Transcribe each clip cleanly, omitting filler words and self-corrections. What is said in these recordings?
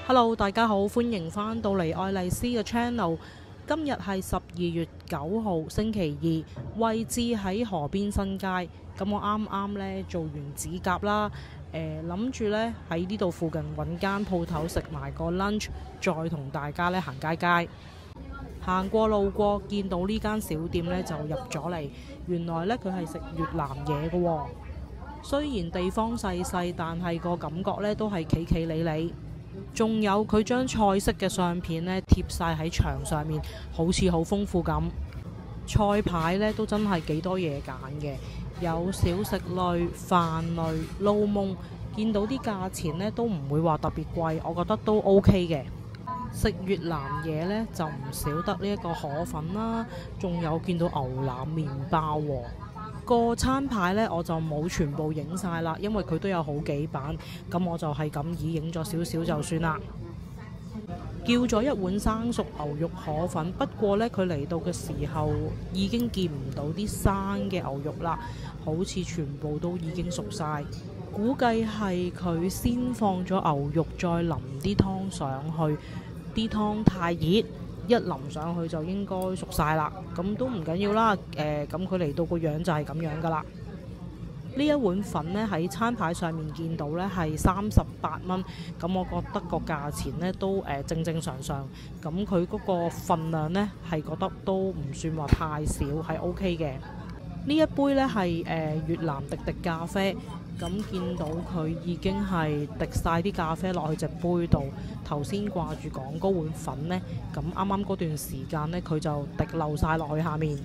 Hello，大家好，歡迎返到嚟愛麗絲嘅 channel。今日係12月9號星期二，位置喺河邊新街。咁我啱啱呢做完指甲啦，諗住呢喺呢度附近揾間鋪頭食埋個 lunch，再同大家呢行街街。行過路過見到呢間小店呢，就入咗嚟。原來呢，佢係食越南嘢嘅喎。雖然地方細細，但係個感覺呢都係企企理理。仲有佢將菜式嘅相片呢貼晒喺牆上面，好似好豐富咁。菜牌呢都真係幾多嘢揀嘅，有小食類、飯類、撈檬。見到啲價錢呢都唔會話特別貴，我覺得都 OK 嘅。食越南嘢呢就唔少得呢一個河粉啦，仲有見到牛腩麵包喎。個餐牌呢，我就冇全部影晒啦，因為佢都有好幾版，咁我就係咁以影咗少少就算啦。叫咗一碗生熟牛肉河粉，不過呢，佢嚟到嘅時候已經見唔到啲生嘅牛肉啦，好似全部都已經熟晒。估計係佢先放咗牛肉，再淋啲湯上去，啲湯太熱。一淋上去就應該熟晒啦，咁都唔緊要啦。咁佢嚟到個樣就係咁樣噶啦。呢一碗粉呢，喺餐牌上面見到呢係38蚊，咁我覺得個價錢呢都正正常常。咁佢嗰個份量呢，係覺得都唔算話太少，係 OK 嘅。呢一杯呢係越南滴滴咖啡。咁見到佢已經係滴晒啲咖啡落去隻杯度，頭先掛住講嗰碗粉呢，咁啱啱嗰段時間呢，佢就滴漏晒落去下面。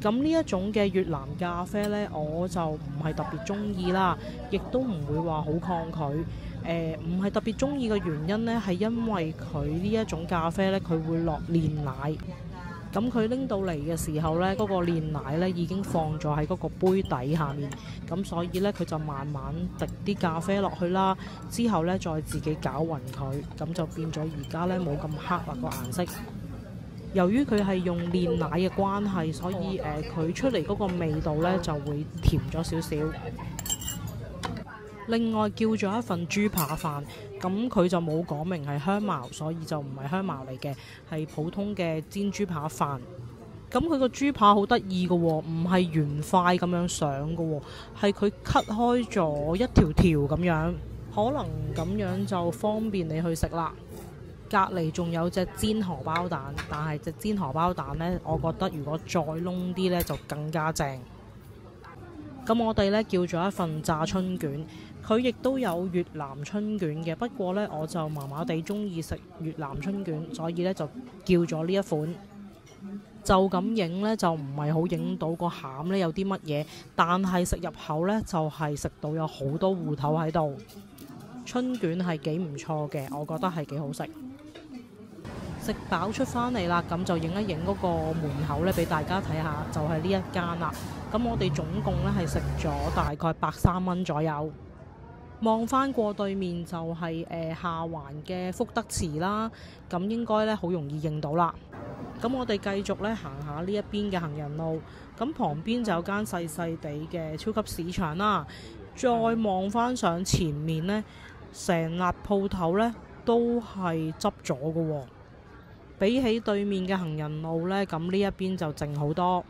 咁呢一種嘅越南咖啡呢，我就唔係特別中意啦，亦都唔會話好抗拒。唔係特別中意嘅原因呢，係因為佢呢一種咖啡呢，佢會落煉奶。咁佢拎到嚟嘅時候呢，嗰個煉奶呢已經放咗喺嗰個杯底下面，咁所以呢，佢就慢慢滴啲咖啡落去啦，之後呢，再自己攪勻佢，咁就變咗而家呢冇咁黑啦個顏色。由於佢係用煉奶嘅關係，所以佢出嚟嗰個味道呢就會甜咗少少。另外叫咗一份豬扒飯，咁佢就冇講明係香茅，所以就唔係香茅嚟嘅，係普通嘅煎豬扒飯。咁佢個豬扒好得意嘅喎，唔係圓塊咁樣上嘅喎，係佢 cut 開咗一條條咁樣，可能咁樣就方便你去食啦。隔離仲有隻煎荷包蛋，但係隻煎荷包蛋呢，我覺得如果再燶啲呢，就更加正。咁我哋呢叫咗一份炸春卷，佢亦都有越南春卷嘅，不過呢，我就麻麻地中意食越南春卷，所以呢就叫咗呢一款。就咁影呢，就唔係好影到個餡呢有啲乜嘢，但係食入口呢，就係食到有好多芋頭喺度。春卷係幾唔錯嘅，我覺得係幾好食。食飽出返嚟啦，咁就影一影嗰個門口呢，俾大家睇下，就係呢一間啦。咁我哋總共呢係食咗大概130蚊左右。望返過對面就係下環嘅福德祠啦，咁應該呢好容易認到啦。咁我哋繼續呢行下呢一邊嘅行人路，咁旁邊就有間細細地嘅超級市場啦。再望返上前面呢，成笪鋪頭呢都係執咗嘅喎。比起對面嘅行人路呢，咁呢一邊就靜好多。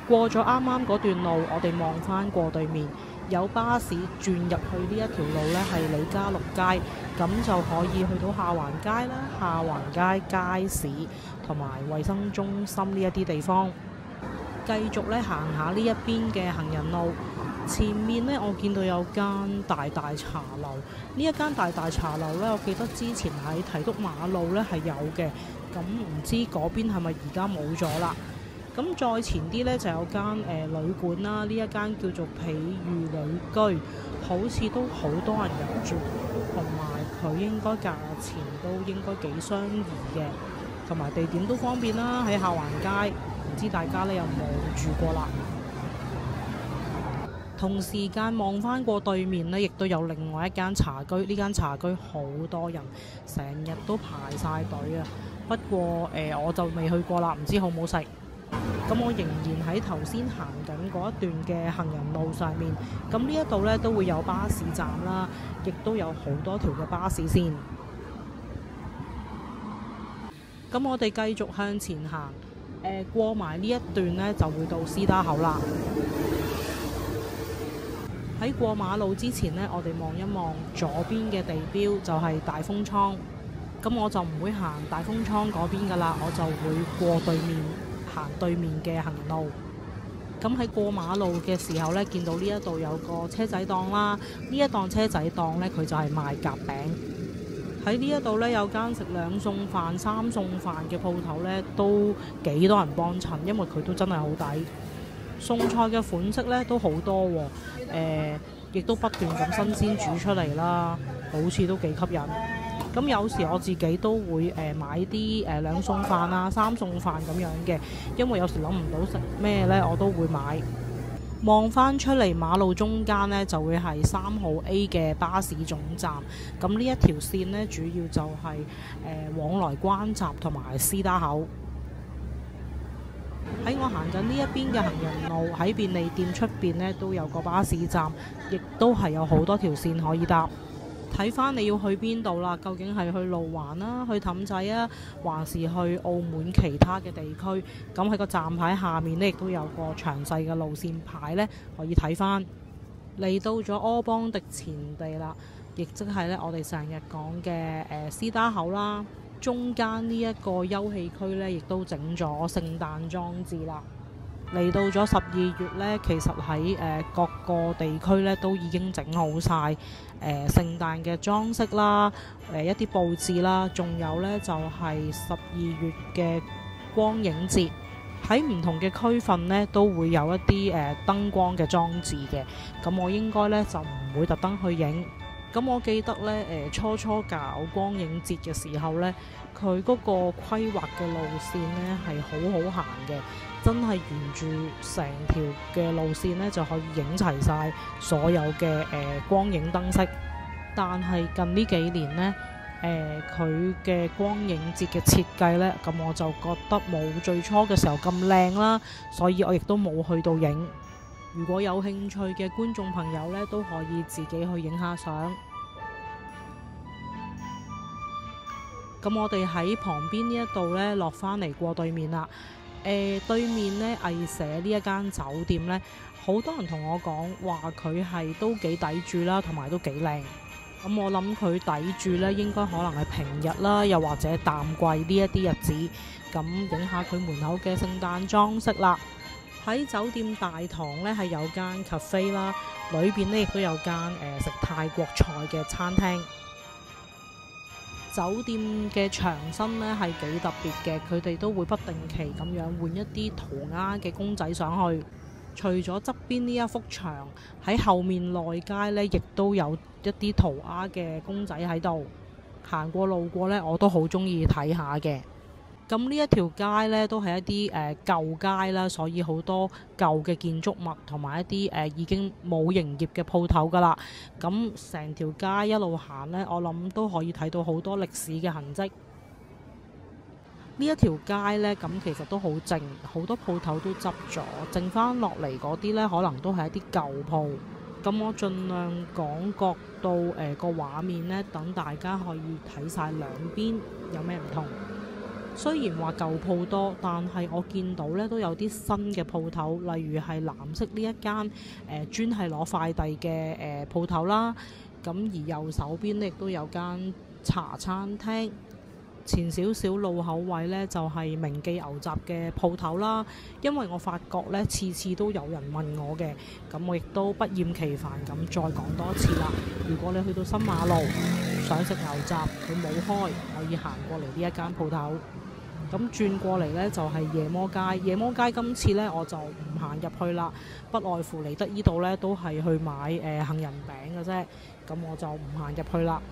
過咗啱啱嗰段路，我哋望返過對面，有巴士轉入去呢一條路呢係李家六街，咁就可以去到下環街啦、下環街街市同埋衛生中心呢一啲地方。繼續呢行下呢一邊嘅行人路。前面呢，我見到有間大大茶樓。呢一間大大茶樓呢，我記得之前喺提督馬路呢係有嘅，咁唔知嗰邊係咪而家冇咗啦？咁再前啲呢，就有間旅館啦，呢一間叫做痞如旅居，好似都好多人入住，同埋佢應該價錢都應該幾相宜嘅，同埋地點都方便啦，喺下環街，唔知大家呢有冇住過啦？同時間望返過對面呢，亦都有另外一間茶居。呢間茶居好多人，成日都排晒隊啊。不過我就未去過啦，唔知好唔好食。咁我仍然喺頭先行緊嗰一段嘅行人路上面。咁呢一度呢，都會有巴士站啦，亦都有好多條嘅巴士線。咁我哋繼續向前行，過埋呢一段呢，就會到司打口啦。喺過馬路之前呢，我哋望一望左邊嘅地標，就係大風倉。咁我就唔會行大風倉嗰邊噶啦，我就會過對面，行對面嘅行人路。咁喺過馬路嘅時候呢，見到呢一度有個車仔檔啦。呢一檔車仔檔呢，佢就係賣夾餅。喺呢一度呢，有間食2餸飯、3餸飯嘅鋪頭呢，都幾多人幫襯，因為佢都真係好抵。餸菜嘅款式呢都好多喎，亦都不斷咁新鮮煮出嚟啦，好似都幾吸引。咁有時我自己都會買啲2餸飯啊、3餸飯咁樣嘅，因為有時諗唔到食咩呢，我都會買。望返出嚟馬路中間呢，就會係3號 A 嘅巴士總站。咁呢一條線呢，主要就係往來關閘同埋司打口。喺我行緊呢一邊嘅行人路，喺便利店出邊呢都有個巴士站，亦都係有好多條線可以搭。睇返你要去邊度啦？究竟係去路環啦、去氹仔啊，還是去澳門其他嘅地區？咁喺個站牌下面呢，亦都有個詳細嘅路線牌呢，可以睇返。嚟到咗柯邦迪前地啦，亦即係呢我哋成日講嘅司打口啦。中間呢一個休憩區呢，亦都整咗聖誕裝置啦。嚟到咗12月呢，其實喺各個地區呢都已經整好晒聖誕嘅裝飾啦，一啲佈置啦，仲有呢就係12月嘅光影節。喺唔同嘅區份呢，都會有一啲燈光嘅裝置嘅。咁我應該呢就唔會特登去影。咁我記得呢，初搞光影節嘅時候呢，佢嗰個規劃嘅路線呢係好好行嘅，真係沿住成條嘅路線呢就可以影齊晒所有嘅光影燈飾。但係近呢幾年呢，佢嘅光影節嘅設計呢，咁我就覺得冇最初嘅時候咁靚啦，所以我亦都冇去到影。如果有興趣嘅觀眾朋友呢，都可以自己去影下相。咁我哋喺旁邊呢一度呢，落返嚟過對面啦。對面呢，藝社呢一間酒店呢，好多人同我講話佢係都幾抵住啦，同埋都幾靚。咁我諗佢抵住呢，應該可能係平日啦，又或者淡季呢一啲日子，咁影下佢門口嘅聖誕裝飾啦。喺酒店大堂呢，係有間 cafe 啦，裏邊呢亦都有間食泰國菜嘅餐廳。酒店嘅牆身呢係幾特別嘅，佢哋都會不定期咁樣換一啲塗鴉嘅公仔上去。除咗側邊呢一幅牆，喺後面內街呢亦都有一啲塗鴉嘅公仔喺度。行過路過呢，我都好中意睇下嘅。咁呢一條街呢，都係一啲舊街啦，所以好多舊嘅建築物同埋一啲已經冇營業嘅鋪頭噶啦。咁成條街一路行呢，我諗都可以睇到好多歷史嘅痕跡。呢一條街呢，咁其實都好靜，好多鋪頭都執咗，剩翻落嚟嗰啲呢，可能都係一啲舊鋪。咁我盡量講角度個畫面呢，等大家可以睇晒兩邊有咩唔同。雖然話舊鋪多，但係我見到呢都有啲新嘅鋪頭，例如係藍色呢一間專係攞快遞嘅鋪頭啦。咁而右手邊呢亦都有間茶餐廳。前少少路口位呢，就係明記牛雜嘅鋪頭啦。因為我發覺呢次次都有人問我嘅，咁我亦都不厭其煩咁再講多次啦。如果你去到新馬路想食牛雜，佢冇開，可以行過嚟呢一間鋪頭。咁轉過嚟呢，就係夜魔街。夜魔街今次呢，我就唔行入去啦，不外乎嚟得呢度呢，都係去買杏仁餅嘅啫。咁我就唔行入去啦。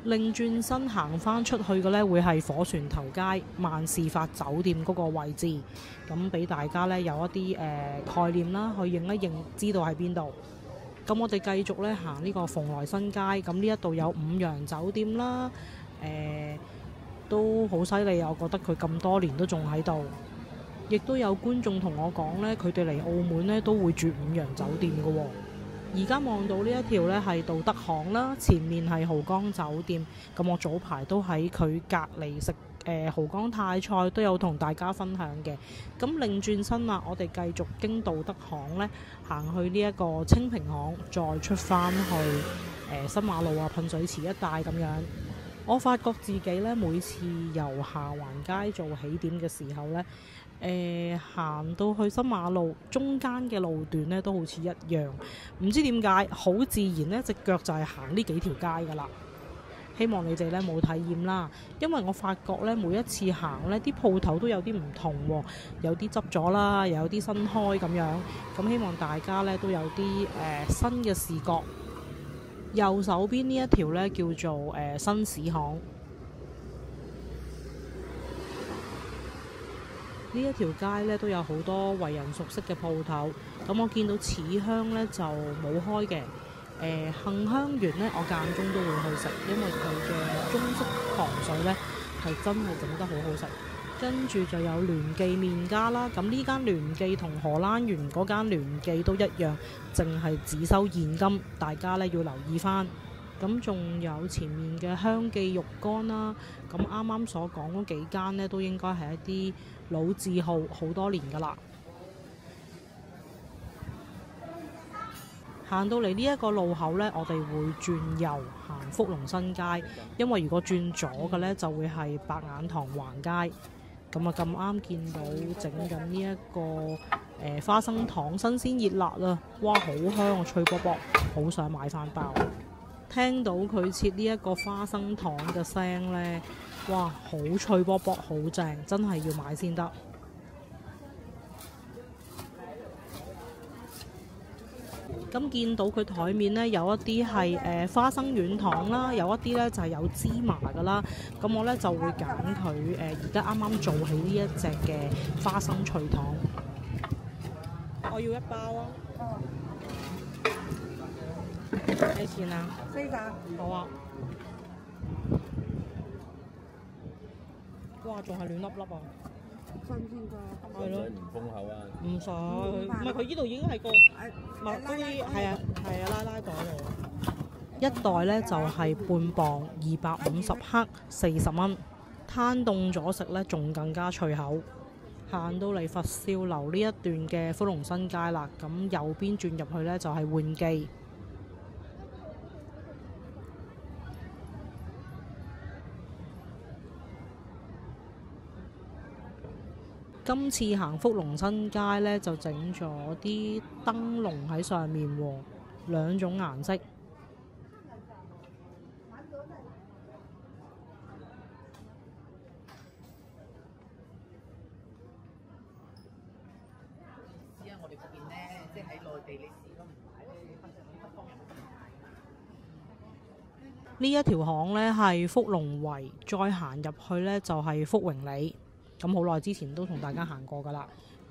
另轉身行返出去嘅呢，會係火船頭街萬事發酒店嗰個位置。咁俾大家呢，有一啲概念啦，去認一認，知道喺邊度。咁我哋繼續呢，行呢個蓬萊新街。咁呢一度有五羊酒店啦，都好犀利啊！我覺得佢咁多年都仲喺度。亦都有觀眾同我講呢，佢哋嚟澳門呢都會住五羊酒店嘅喎。而家望到呢一條呢係道德巷啦，前面係豪江酒店。咁我早排都喺佢隔離食豪江泰菜，都有同大家分享嘅。咁擰轉身啦，我哋繼續經道德巷呢，行去呢一個清平巷，再出返去新馬路啊、噴水池一帶咁樣。我發覺自己呢，每次由下環街做起點嘅時候呢，行到去新馬路中間嘅路段呢，都好似一樣，唔知點解好自然呢隻腳就係行呢幾條街噶啦。希望你哋呢冇體驗啦，因為我發覺呢，每一次行呢啲鋪頭都有啲唔同喎，有啲執咗啦，又有啲新開咁樣。咁希望大家呢都有啲新嘅視覺。右手邊呢一條呢叫做新市巷，呢一條街呢都有好多為人熟悉嘅鋪頭。咁我見到此香呢就冇開嘅，杏香園呢我間中都會去食，因為佢嘅中式糖水呢係真係整得好好食。跟住就有聯記麵家啦，咁呢間聯記同荷蘭園嗰間聯記都一樣，淨係只收現金，大家呢要留意返。咁仲有前面嘅香記肉乾啦，咁啱啱所講嗰幾間呢都應該係一啲老字號，好多年㗎啦。行到嚟呢一個路口呢，我哋會轉右行福隆新街，因為如果轉左嘅呢，就會係白眼塘橫街。咁啊咁啱見到整緊呢一個花生糖新鮮熱辣啊！哇，好香啊，脆卜卜，好想買返包。聽到佢切呢一個花生糖嘅聲呢，哇，好脆卜卜，好正，真係要買先得。咁見到佢台面呢，有一啲係花生軟糖啦，有一啲呢就係有芝麻噶啦。咁我呢就會揀佢而家啱啱做起呢一隻嘅花生脆糖。我要一包啊！幾錢啊？400。好啊。哇！仲係暖粒粒啊！新鮮㗎，係咯，唔封口啊！唔使，唔係佢呢度已經係個麥嗰啲係啊拉袋嚟。一袋呢就係半磅，250克，40蚊。攤凍咗食呢仲更加脆口。行到嚟佛少樓呢一段嘅福隆新街啦，咁右邊轉入去呢就係換記。今次行福隆新街呢，就整咗啲燈籠喺上面喎，兩種顏色。試下我哋嗰邊咧，即係喺內地你試都唔買咧，你北方人呢一條巷呢係福隆圍，再行入去呢就係福榮里。咁好耐之前都同大家行過㗎啦。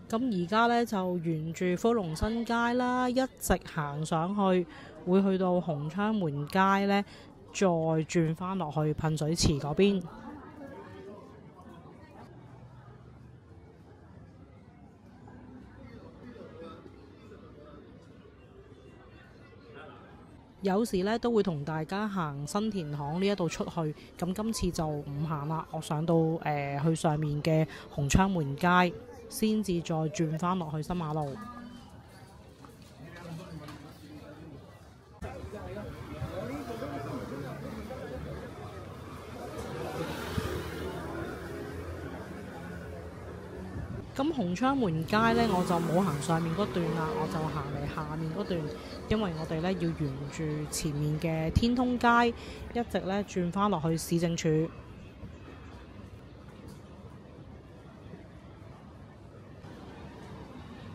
咁而家呢，就沿住福隆新街啦，一直行上去，會去到紅窗門街呢，再轉返落去噴水池嗰邊。有時呢都會同大家行新田巷呢一度出去，咁今次就唔行啦，我上到去上面嘅紅窗門街，先至再轉返落去新馬路。咁紅窗門街呢，我就冇行上面嗰段啦，我就行嚟下面嗰段，因為我哋呢要沿住前面嘅天通街，一直呢轉返落去市政署。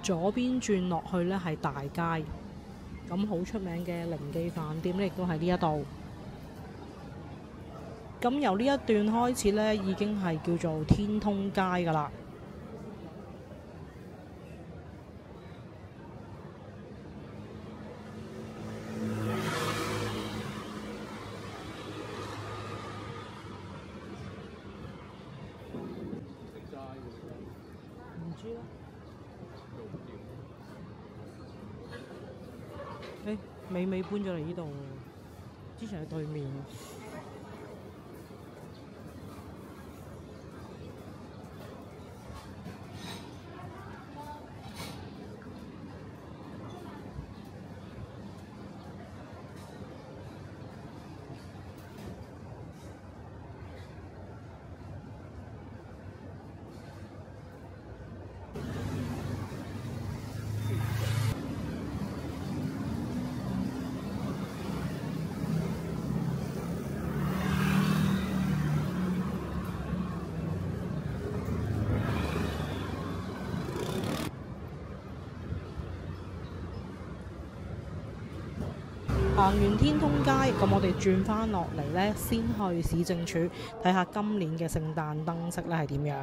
左邊轉落去呢係大街，咁好出名嘅靈記飯店呢亦都喺呢一度。咁由呢一段開始呢，已經係叫做天通街㗎啦。唔知啊，美美搬咗嚟呢度喎，之前喺對面。行完天通街，咁我哋轉翻落嚟呢，先去市政署睇下今年嘅聖誕燈飾呢係點樣。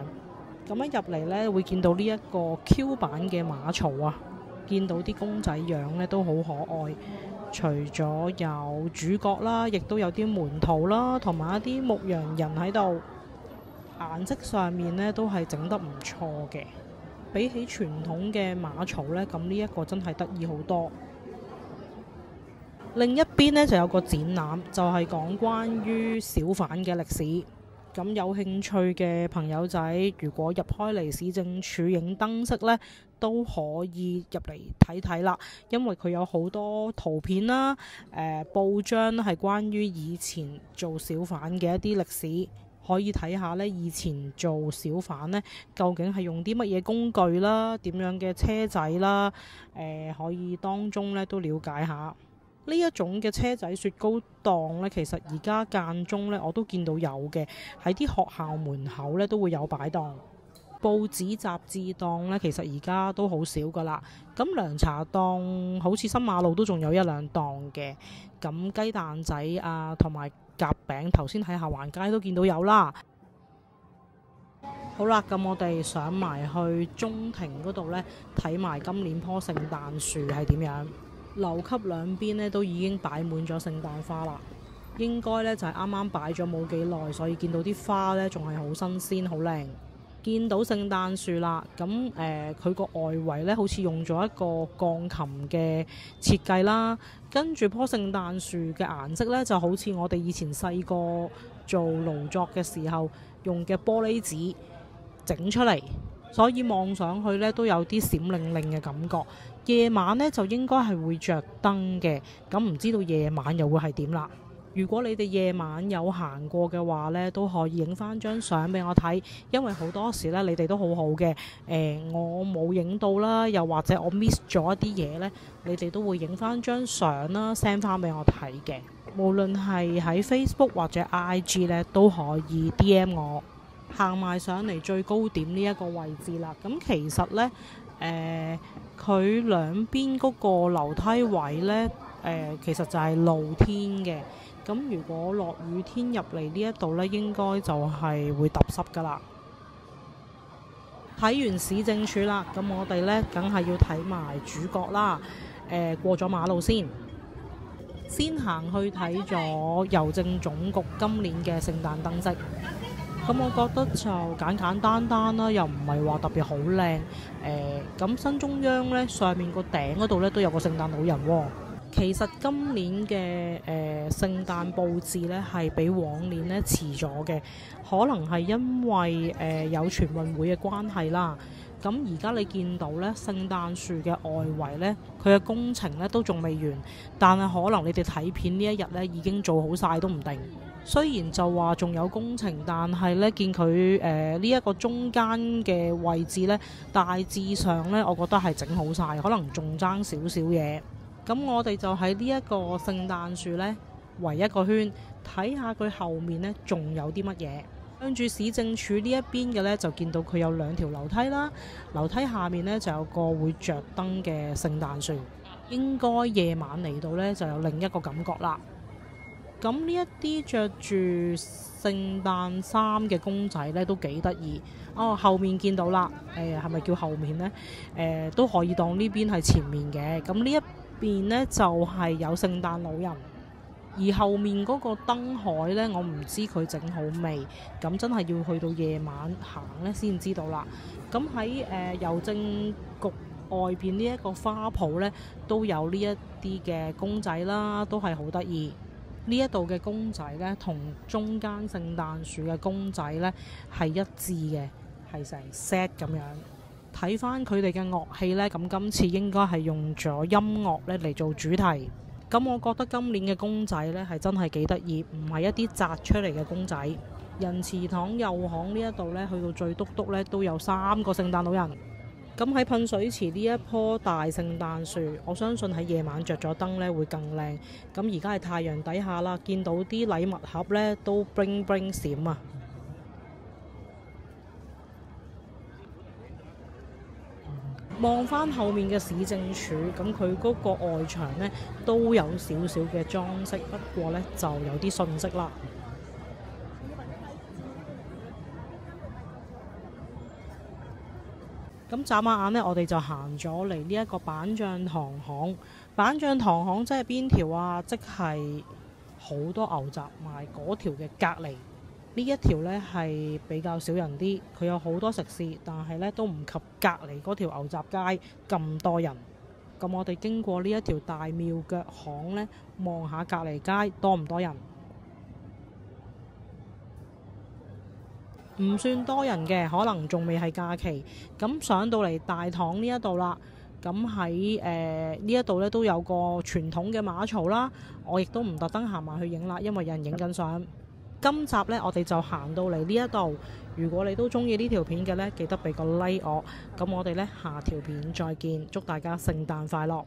咁一入嚟呢，會見到呢一個 Q 版嘅馬槽啊，見到啲公仔樣呢都好可愛。除咗有主角啦，亦都有啲門徒啦，同埋一啲牧羊人喺度。顏色上面呢都係整得唔錯嘅，比起傳統嘅馬槽呢，咁呢一個真係得意好多。另一邊呢，就有個展覽，就係講關於小販嘅歷史。咁有興趣嘅朋友仔，如果入開嚟市政署影燈飾呢，都可以入嚟睇睇啦。因為佢有好多圖片啦、報章係關於以前做小販嘅一啲歷史，可以睇下呢，以前做小販呢，究竟係用啲乜嘢工具啦，點樣嘅車仔啦，可以當中呢都了解下。呢一種嘅車仔雪糕檔呢，其實而家間中呢我都見到有嘅，喺啲學校門口呢都會有擺檔。報紙雜誌檔呢，其實而家都好少噶啦。咁涼茶檔好似新馬路都仲有一兩檔嘅。咁雞蛋仔啊，同埋夾餅，頭先喺下環街都見到有啦。好啦，咁我哋上埋去中庭嗰度呢，睇埋今年棵聖誕樹係點樣。樓級兩邊呢都已經擺滿咗聖誕花啦，應該呢就係啱啱擺咗冇幾耐，所以見到啲花呢仲係好新鮮好靚。見到聖誕樹啦，咁佢個外圍呢好似用咗一個鋼琴嘅設計啦，跟住棵聖誕樹嘅顏色呢就好似我哋以前細個做勞作嘅時候用嘅玻璃紙整出嚟，所以望上去呢都有啲閃靈靈嘅感覺。夜晚呢就應該係會着燈嘅，咁唔知道夜晚又會係點啦。如果你哋夜晚有行過嘅話呢，都可以影翻張相俾我睇，因為好多時呢，你哋都好好嘅。我冇影到啦，又或者我 miss 咗一啲嘢呢，你哋都會影翻張相啦 send 翻俾我睇嘅。無論係喺 Facebook 或者 IG 呢，都可以 DM 我。行埋上嚟最高點呢一個位置啦，咁其實呢，佢兩邊嗰個樓梯位呢，其實就係露天嘅。咁如果落雨天入嚟呢一度呢，應該就係會揼濕噶啦。睇完市政署啦，咁我哋呢梗係要睇埋主角啦。過咗馬路先行去睇咗郵政總局今年嘅聖誕燈飾。咁我覺得就簡簡單單啦，又唔係話特別好靚。咁新中央呢，上面個頂嗰度呢都有個聖誕老人喎。其實今年嘅聖誕佈置呢係比往年呢遲咗嘅，可能係因為有全運會嘅關係啦。咁而家你見到呢聖誕樹嘅外圍呢，佢嘅工程呢都仲未完，但係可能你哋睇片呢一日呢已經做好晒都唔定。雖然就話仲有工程，但係呢見佢呢一個中間嘅位置呢，大致上呢我覺得係整好晒，可能仲爭少少嘢。咁我哋就喺呢一個聖誕樹呢圍一個圈，睇下佢後面呢仲有啲乜嘢。向住市政署呢一邊嘅呢，就見到佢有兩條樓梯啦，樓梯下面呢就有個會着燈嘅聖誕樹，應該夜晚嚟到呢就有另一個感覺啦。咁呢一啲着住聖誕衫嘅公仔呢都幾得意。後面見到啦，係咪叫後面呢？都可以當呢邊係前面嘅。咁呢一邊呢就係有聖誕老人，而後面嗰個燈海呢，我唔知佢整好未，咁真係要去到夜晚行呢先知道啦。咁喺郵政局外邊呢一個花圃呢，都有呢一啲嘅公仔啦，都係好得意。呢一度嘅公仔呢，同中間聖誕樹嘅公仔呢係一致嘅，係成 set 咁樣。睇翻佢哋嘅樂器呢，咁今次應該係用咗音樂呢嚟做主題。咁我覺得今年嘅公仔呢係真係幾得意，唔係一啲紮出嚟嘅公仔。仁慈堂右巷呢一度呢，去到最篤篤呢都有3個聖誕老人。咁喺噴水池呢一棵大聖誕樹，我相信喺夜晚着咗燈呢會更靚。咁而家係太陽底下啦，見到啲禮物盒呢都 bling bling 閃啊！望翻後面嘅市政署，咁佢嗰個外牆呢都有少少嘅裝飾，不過呢就有啲遜色啦。咁眨下眼呢，我哋就行咗嚟呢一個板醬糖巷。板醬糖巷即係邊條啊？即係好多牛雜賣嗰條嘅隔離。呢一條呢係比較少人啲，佢有好多食肆，但係呢都唔及隔離嗰條牛雜街咁多人。咁我哋經過呢一條大廟腳巷呢，望下隔離街多唔多人？唔算多人嘅，可能仲未係假期。咁上到嚟大堂呢一度啦，咁喺呢一度呢都有個傳統嘅馬槽啦。我亦都唔特登行埋去影啦，因為有人影緊相。今集呢，我哋就行到嚟呢一度。如果你都中意呢條片嘅呢，記得俾個 like 我。咁我哋呢，下條片再見，祝大家聖誕快樂！